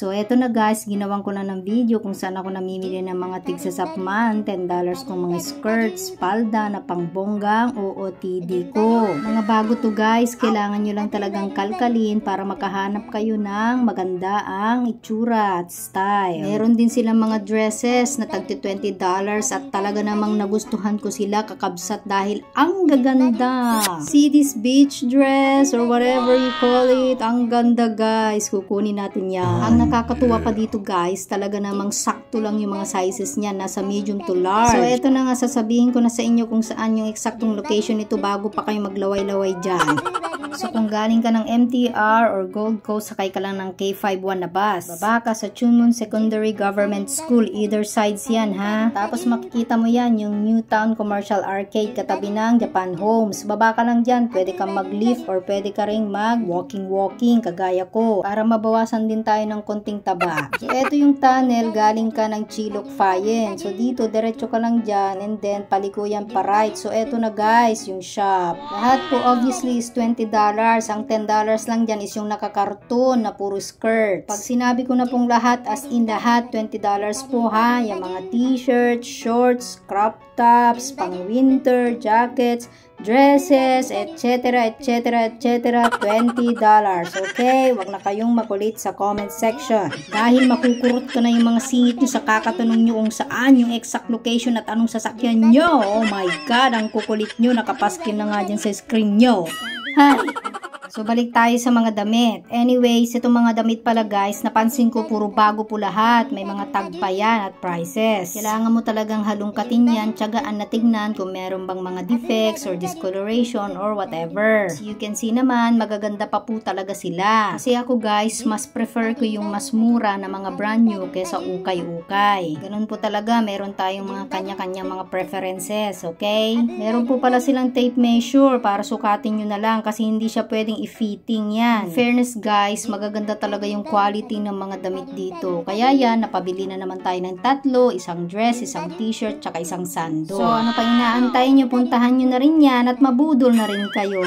So eto na guys, ginawan ko na ng video kung saan ako namimili ng mga tigsasapman, $10 kong mga skirts, palda na pangbonggang OOTD ko. Mga bago to guys, kailangan nyo lang talagang kalkalin para makahanap kayo ng maganda ang itsura at style. Meron din silang mga dresses na tagti $20 at talaga namang nagustuhan ko sila kakabsat dahil ang gaganda. See this beach dress or whatever you call it, ang ganda guys, kukunin natin yan. Ang nakakatuwa pa dito guys, talaga namang sakto lang yung mga sizes niya, nasa medium to large. So eto na nga, sasabihin ko na sa inyo kung saan yung eksaktong location nito bago pa kayo maglaway-laway dyan. So kung galing ka ng MTR or Gold Coast, sakay ka lang ng K51 na bus. Baba ka sa Chunmun Secondary Government School, either sides yan ha. Tapos makikita mo yan, yung Newtown Commercial Arcade katabi ng Japan Homes. Baba ka lang dyan, pwede kang mag-lift or pwede ka ring mag-walking kagaya ko para mabawasan din tayo ng konting taba. So eto yung tunnel, galing ka ng Chilok Fayen. So dito, diretso ka lang dyan and then paliko yan pa right. So eto na guys, yung shop. Lahat po obviously is $20. Ang $10 lang dyan is yung nakakarton na puro skirt. Pag sinabi ko na pong lahat, as in lahat, $20 po ha. Yung mga t-shirts, shorts, crop tops, pang winter, jackets, dresses, etc. $20. Okay? Wag na kayong makulit sa comment section. Dahil makukurot ka na yung mga singit nyo sa kakatanong nyo kung saan yung exact location at anong sasakyan nyo. Oh my God, ang kukulit nyo. Nakapaskin na nga dyan sa screen nyo. Hi! So, balik tayo sa mga damit. Anyways, itong mga damit pala guys, napansin ko puro bago po lahat. May mga tag pa yan at prices. Kailangan mo talagang halungkatin yan, tiyagaan na tignan kung meron bang mga defects or discoloration or whatever. So, you can see naman, magaganda pa po talaga sila. Kasi ako guys, mas prefer ko yung mas mura na mga brand new kesa ukay-ukay. Ganun po talaga, meron tayong mga kanya-kanya mga preferences, okay? Meron po pala silang tape measure para sukatin nyo na lang kasi hindi siya pwedeng i-fitting yan. In fairness guys, magaganda talaga yung quality ng mga damit dito. Kaya yan, napabili na naman tayo ng tatlo, isang dress, isang t-shirt, tsaka isang sando. So ano pa inaantay nyo, puntahan nyo na rin yan at mabudol na rin kayo.